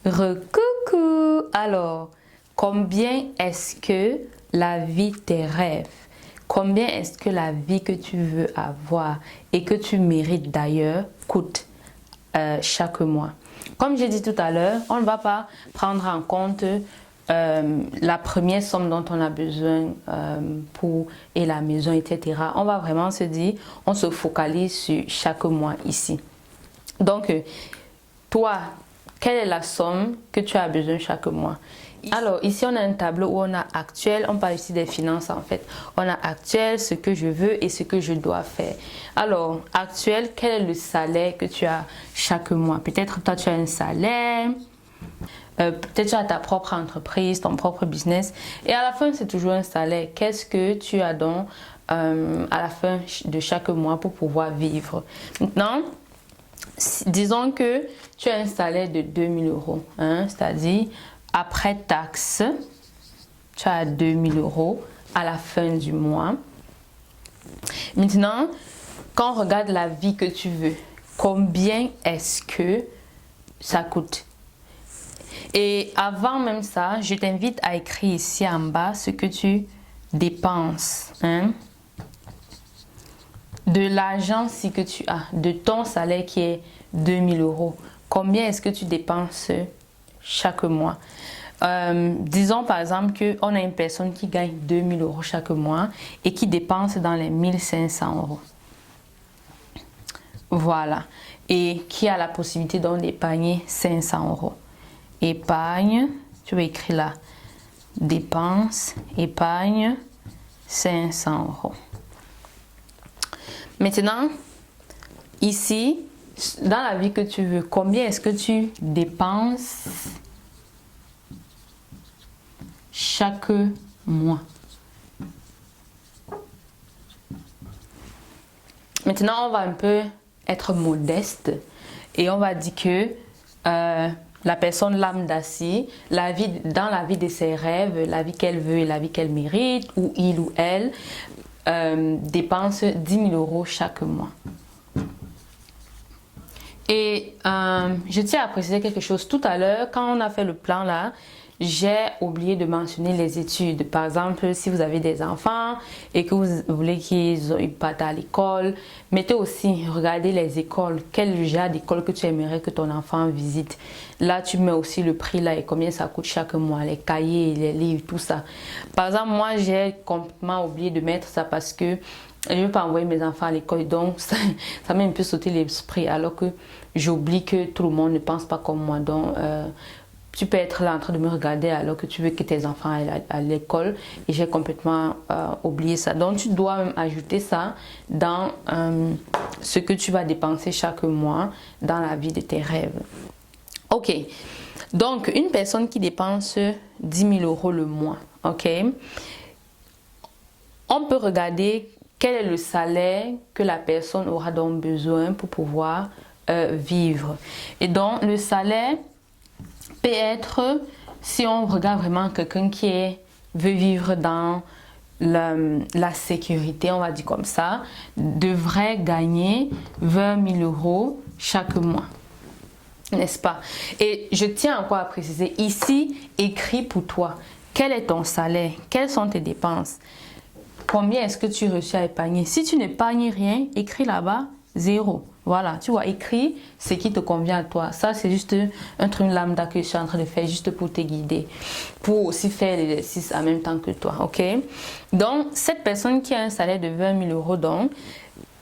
Recoucou! Alors, combien est-ce que la vie tes rêves, combien est-ce que la vie que tu veux avoir et que tu mérites d'ailleurs coûte chaque mois? Comme j'ai dit tout à l'heure, on ne va pas prendre en compte la première somme dont on a besoin pour et la maison, etc. On va vraiment se dire, on se focalise sur chaque mois ici. Donc, toi, quelle est la somme que tu as besoin chaque mois? Alors, ici, on a un tableau où on a actuel. On parle ici des finances, en fait. On a actuel, ce que je veux et ce que je dois faire. Alors, actuel, quel est le salaire que tu as chaque mois? Peut-être toi, tu as un salaire. Peut-être tu as ta propre entreprise, ton propre business. Et à la fin, c'est toujours un salaire. Qu'est-ce que tu as donc à la fin de chaque mois pour pouvoir vivre? Maintenant, disons que tu as un salaire de 2000 €, hein, c'est-à-dire après taxe, tu as 2000 € à la fin du mois. Maintenant, quand on regarde la vie que tu veux, combien est-ce que ça coûte? Et avant même ça, je t'invite à écrire ici en bas ce que tu dépenses, hein, de l'argent si que tu as, de ton salaire qui est 2000 €. Combien est-ce que tu dépenses chaque mois? Disons par exemple qu'on a une personne qui gagne 2000 € chaque mois et qui dépense dans les 1500 €. Voilà. Et qui a la possibilité donc d'épargner 500 €. Épargne, tu vas écrire là, dépense, épargne, 500 €. Maintenant, ici, dans la vie que tu veux, combien est-ce que tu dépenses chaque mois? Maintenant, on va un peu être modeste et on va dire que la personne lambda, dans la vie de ses rêves, la vie qu'elle veut et la vie qu'elle mérite, ou il ou elle, dépense 10 000 € chaque mois. Et je tiens à préciser quelque chose. Tout à l'heure, quand on a fait le plan là, j'ai oublié de mentionner les études. Par exemple, si vous avez des enfants et que vous voulez qu'ils partent à l'école, mettez aussi, regardez les écoles. Quel genre d'école que tu aimerais que ton enfant visite. Là, tu mets aussi le prix là et combien ça coûte chaque mois, les cahiers, les livres, tout ça. Par exemple, moi, j'ai complètement oublié de mettre ça parce que je ne veux pas envoyer mes enfants à l'école, donc ça m'a un peu sauté l'esprit, alors que j'oublie que tout le monde ne pense pas comme moi. Donc, tu peux être là en train de me regarder alors que tu veux que tes enfants aillent à l'école et j'ai complètement oublié ça. Donc, tu dois même ajouter ça dans ce que tu vas dépenser chaque mois dans la vie de tes rêves. Ok, donc une personne qui dépense 10 000 € le mois, ok, on peut regarder quel est le salaire que la personne aura donc besoin pour pouvoir vivre. Et donc, le salaire peut être, si on regarde vraiment quelqu'un qui veut vivre dans la sécurité, on va dire comme ça, devrait gagner 20 000 € chaque mois. N'est-ce pas? Et je tiens encore à préciser, ici, écris pour toi. Quel est ton salaire? Quelles sont tes dépenses? Combien est-ce que tu réussis à épargner? Si tu n'épargnes rien, écris là-bas 0. Voilà, tu vois, écris ce qui te convient à toi. Ça, c'est juste un truc lambda que je suis en train de faire juste pour te guider. Pour aussi faire l'exercice en même temps que toi, ok? Donc, cette personne qui a un salaire de 20 000 € donc,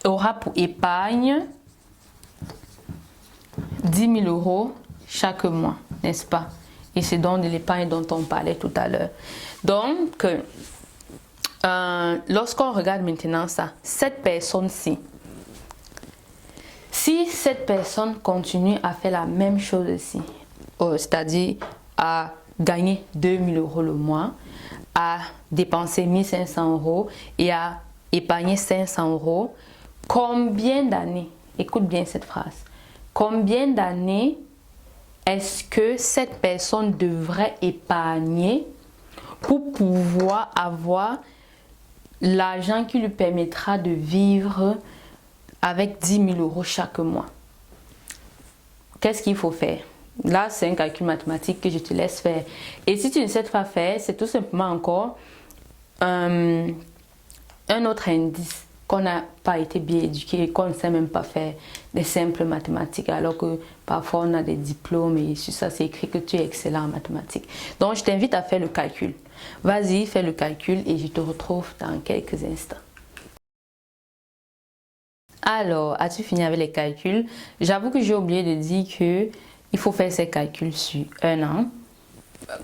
aura pour épargne 10 000 € chaque mois, n'est-ce pas? Et c'est donc de l'épargne dont on parlait tout à l'heure. Donc, lorsqu'on regarde maintenant ça, cette personne-ci, si cette personne continue à faire la même chose ici, c'est-à-dire à gagner 2000 € le mois, à dépenser 1500 € et à épargner 500 €, combien d'années, écoute bien cette phrase, combien d'années est-ce que cette personne devrait épargner pour pouvoir avoir l'argent qui lui permettra de vivre avec 10 000 € chaque mois? Qu'est-ce qu'il faut faire? Là, c'est un calcul mathématique que je te laisse faire. Et si tu ne sais pas faire, c'est tout simplement encore un autre indice qu'on n'a pas été bien éduqué et qu'on ne sait même pas faire des simples mathématiques, alors que parfois on a des diplômes et sur ça c'est écrit que tu es excellent en mathématiques. Donc je t'invite à faire le calcul. Vas-y, fais le calcul et je te retrouve dans quelques instants. Alors, as-tu fini avec les calculs? J'avoue que j'ai oublié de dire que il faut faire ces calculs sur un an.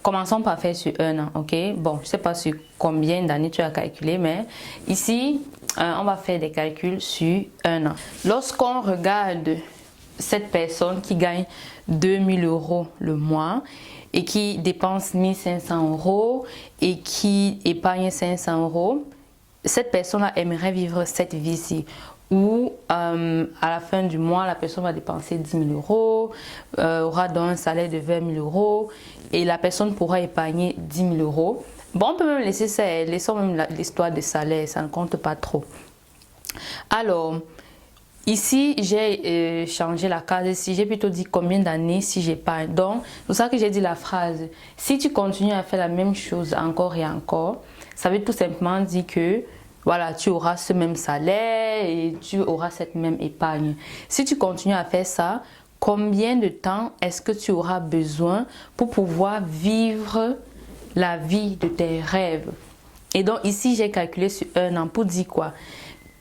Commençons par faire sur un an, ok? Bon, je ne sais pas sur combien d'années tu as calculé, mais ici, on va faire des calculs sur un an. Lorsqu'on regarde cette personne qui gagne 2000 € le mois et qui dépense 1500 € et qui épargne 500 €, cette personne-là aimerait vivre cette vie-ci où à la fin du mois, la personne va dépenser 10 000 €, aura donc un salaire de 20 000 € et la personne pourra épargner 10 000 €. Bon, on peut même laisser ça, laissons même l'histoire de salaire, ça ne compte pas trop. Alors, ici, j'ai changé la case ici, j'ai plutôt dit combien d'années si j'épargne. Donc, c'est pour ça que j'ai dit la phrase. Si tu continues à faire la même chose encore et encore, ça veut tout simplement dire que voilà, tu auras ce même salaire et tu auras cette même épargne. Si tu continues à faire ça, combien de temps est-ce que tu auras besoin pour pouvoir vivre la vie de tes rêves? Et donc ici, j'ai calculé sur un an pour dire quoi?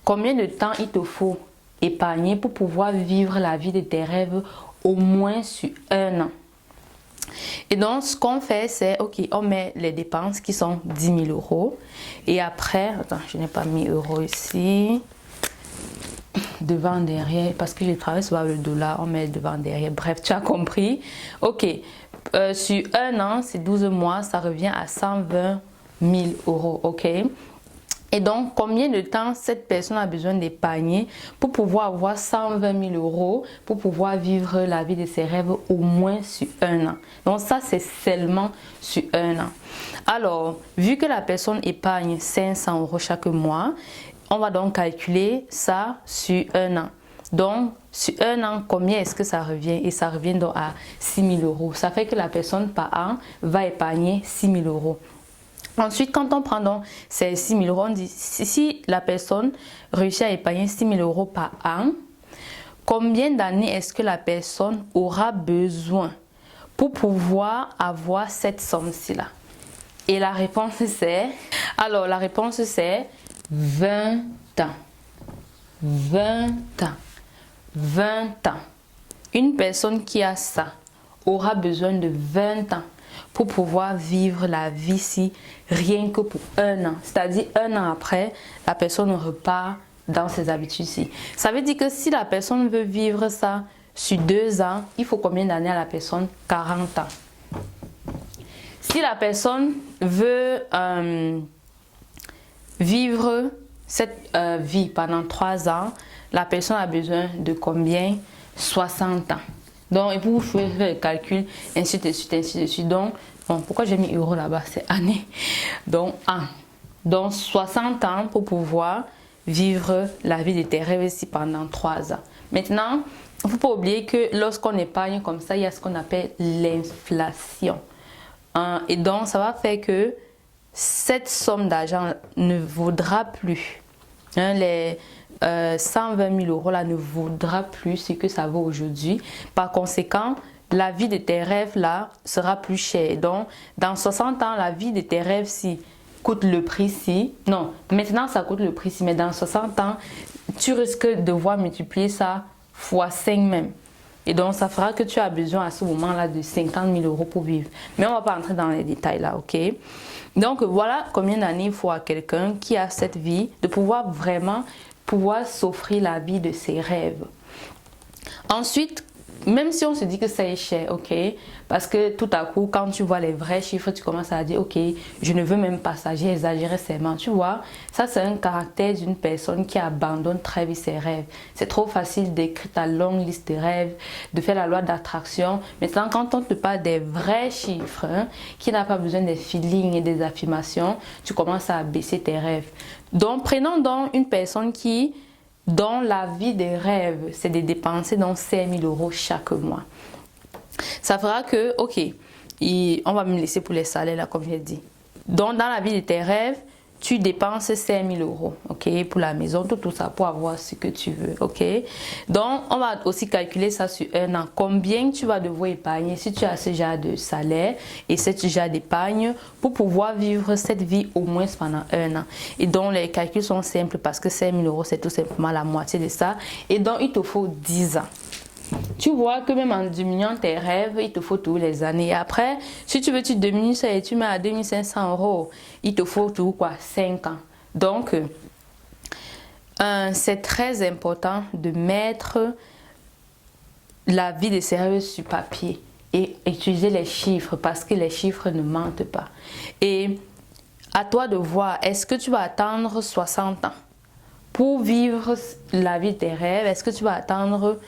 Combien de temps il te faut épargner pour pouvoir vivre la vie de tes rêves au moins sur un an? Et donc, ce qu'on fait, c'est, ok, on met les dépenses qui sont 10 000 €. Et après, attends, je n'ai pas mis euros ici. Devant, derrière, parce que je travaille sur le dollar, on met devant, derrière. Bref, tu as compris. Ok, sur un an, c'est 12 mois, ça revient à 120 000 €, ok? Et donc, combien de temps cette personne a besoin d'épargner pour pouvoir avoir 120 000 € pour pouvoir vivre la vie de ses rêves au moins sur un an? Donc ça, c'est seulement sur un an. Alors, vu que la personne épargne 500 € chaque mois, on va donc calculer ça sur un an. Donc, sur un an, combien est-ce que ça revient? Et ça revient donc à 6 000 €. Ça fait que la personne par an va épargner 6 000 €. Ensuite, quand on prend donc ces 6 000 €, on dit si la personne réussit à épargner 6 000 € par an, combien d'années est-ce que la personne aura besoin pour pouvoir avoir cette somme-ci là? Et la réponse c'est, alors la réponse c'est 20 ans. 20 ans. 20 ans. Une personne qui a ça aura besoin de 20 ans pour pouvoir vivre la vie ici rien que pour un an. C'est-à-dire un an après, la personne repart dans ses habitudes-ci. Ça veut dire que si la personne veut vivre ça sur 2 ans, il faut combien d'années à la personne? 40 ans. Si la personne veut vivre cette vie pendant 3 ans, la personne a besoin de combien? 60 ans. Donc, et pour vous faire le calcul, ainsi de suite, ainsi de suite. Donc, bon, pourquoi j'ai mis euro là-bas? C'est année. Donc, an. Donc, 60 ans pour pouvoir vivre la vie de tes rêves ici pendant 3 ans. Maintenant, il ne faut pas oublier que lorsqu'on épargne comme ça, il y a ce qu'on appelle l'inflation. Et donc, ça va faire que cette somme d'argent ne vaudra plus. Les 120 000 € là ne vaudra plus ce que ça vaut aujourd'hui. Par conséquent, la vie de tes rêves là sera plus chère. Donc, dans 60 ans, la vie de tes rêves si coûte le prix si. Non, maintenant ça coûte le prix si, mais dans 60 ans, tu risques de devoir multiplier ça fois 5 même. Et donc, ça fera que tu as besoin à ce moment-là de 50 000 € pour vivre. Mais on ne va pas entrer dans les détails là, ok? Donc, voilà combien d'années il faut à quelqu'un qui a cette vie de pouvoir vraiment s'offrir la vie de ses rêves. Ensuite, même si on se dit que ça est cher, ok, parce que tout à coup, quand tu vois les vrais chiffres, tu commences à dire, ok, je ne veux même pas ça, j'ai exagéré seulement, tu vois. Ça, c'est un caractère d'une personne qui abandonne très vite ses rêves. C'est trop facile d'écrire ta longue liste de rêves, de faire la loi d'attraction. Maintenant, quand on te parle des vrais chiffres, qui n'a pas besoin des feelings et des affirmations, tu commences à baisser tes rêves. Donc, prenons donc une personne dont la vie des rêves, c'est de dépenser donc 5 000 € chaque mois. Ça fera que, ok, on va me laisser pour les salaires là, comme j'ai dit. Donc, dans la vie de tes rêves, tu dépenses 5 000 euros, ok, pour la maison, tout ça, pour avoir ce que tu veux, ok. Donc, on va aussi calculer ça sur un an. Combien tu vas devoir épargner si tu as ce genre de salaire et ce genre d'épargne pour pouvoir vivre cette vie au moins pendant un an. Et donc, les calculs sont simples parce que 5 000 euros, c'est tout simplement la moitié de ça. Et donc, il te faut 10 ans. Tu vois que même en diminuant tes rêves, il te faut tous les années. Et après, si tu veux, tu diminues ça et tu mets à 2500 euros. Il te faut tout quoi, 5 ans. Donc, c'est très important de mettre la vie de ses rêves sur papier et utiliser les chiffres parce que les chiffres ne mentent pas. Et à toi de voir, est-ce que tu vas attendre 60 ans pour vivre la vie de tes rêves? Est-ce que tu vas attendre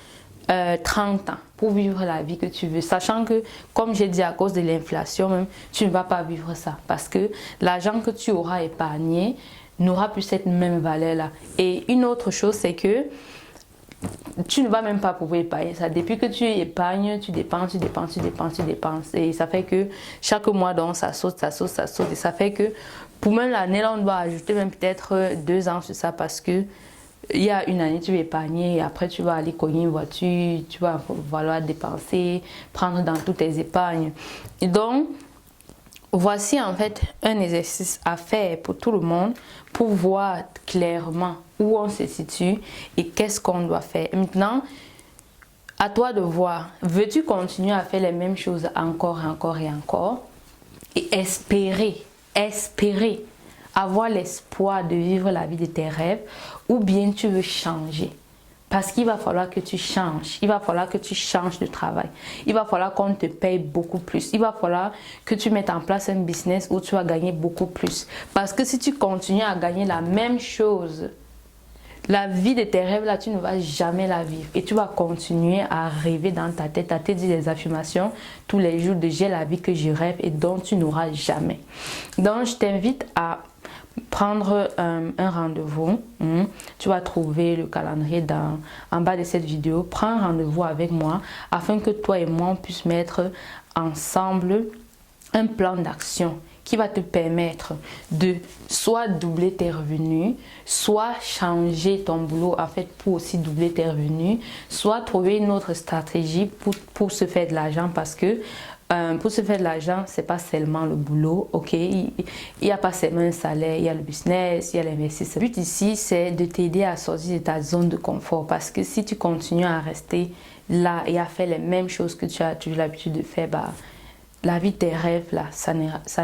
30 ans pour vivre la vie que tu veux, sachant que, comme j'ai dit, à cause de l'inflation même, tu ne vas pas vivre ça parce que l'argent que tu auras épargné n'aura plus cette même valeur là. Et une autre chose, c'est que tu ne vas même pas pouvoir épargner ça. Depuis que tu épargnes, tu dépenses, tu dépenses, tu dépenses, tu dépenses. Et ça fait que chaque mois, donc, ça saute, ça saute, ça saute. Et ça fait que pour même l'année, là, on doit ajouter même peut-être 2 ans sur ça parce que il y a une année, tu vas épargner et après tu vas aller cogner une voiture, tu vas vouloir dépenser, prendre dans toutes tes épargnes. Et donc, voici en fait un exercice à faire pour tout le monde pour voir clairement où on se situe et qu'est-ce qu'on doit faire. Maintenant, à toi de voir, veux-tu continuer à faire les mêmes choses encore et encore et encore et espérer avoir l'espoir de vivre la vie de tes rêves ou bien tu veux changer? Parce qu'il va falloir que tu changes. Il va falloir que tu changes de travail. Il va falloir qu'on te paye beaucoup plus. Il va falloir que tu mettes en place un business où tu vas gagner beaucoup plus. Parce que si tu continues à gagner la même chose, la vie de tes rêves là, tu ne vas jamais la vivre. Et tu vas continuer à rêver dans ta tête, à te dire des affirmations tous les jours de j'ai la vie que je rêve et dont tu n'auras jamais. Donc, je t'invite à prendre un rendez-vous. Tu vas trouver le calendrier en bas de cette vidéo. Prends un rendez-vous avec moi afin que toi et moi on puisse mettre ensemble un plan d'action qui va te permettre de soit doubler tes revenus, soit changer ton boulot en fait pour aussi doubler tes revenus, soit trouver une autre stratégie pour se faire de l'argent parce que pour se faire de l'argent, c'est pas seulement le boulot, ok? Il n'y a pas seulement un salaire, il y a le business, il y a l'investissement. Le but ici, c'est de t'aider à sortir de ta zone de confort parce que si tu continues à rester là et à faire les mêmes choses que tu as toujours l'habitude de faire, bah, la vie de tes rêves, là, ça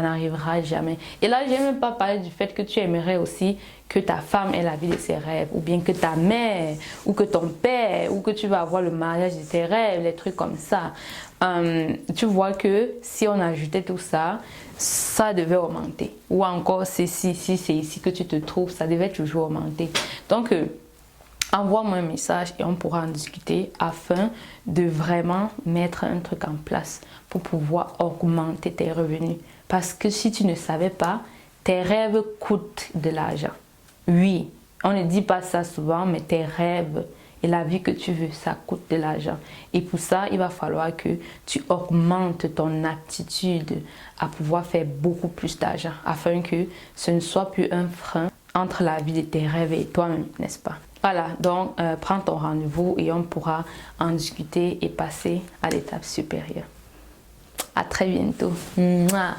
n'arrivera jamais. Et là, je n'ai même pas parlé du fait que tu aimerais aussi que ta femme ait la vie de ses rêves, ou bien que ta mère, ou que ton père, ou que tu vas avoir le mariage de tes rêves, les trucs comme ça. Tu vois que si on ajoutait tout ça, ça devait augmenter. Ou encore, si c'est ici que tu te trouves, ça devait toujours augmenter. Donc, envoie-moi un message et on pourra en discuter afin de vraiment mettre un truc en place pour pouvoir augmenter tes revenus. Parce que si tu ne savais pas, tes rêves coûtent de l'argent. Oui, on ne dit pas ça souvent, mais tes rêves et la vie que tu veux, ça coûte de l'argent. Et pour ça, il va falloir que tu augmentes ton aptitude à pouvoir faire beaucoup plus d'argent afin que ce ne soit plus un frein entre la vie de tes rêves et toi-même, n'est-ce pas? Voilà, donc prends ton rendez-vous et on pourra en discuter et passer à l'étape supérieure. À très bientôt. Mouah.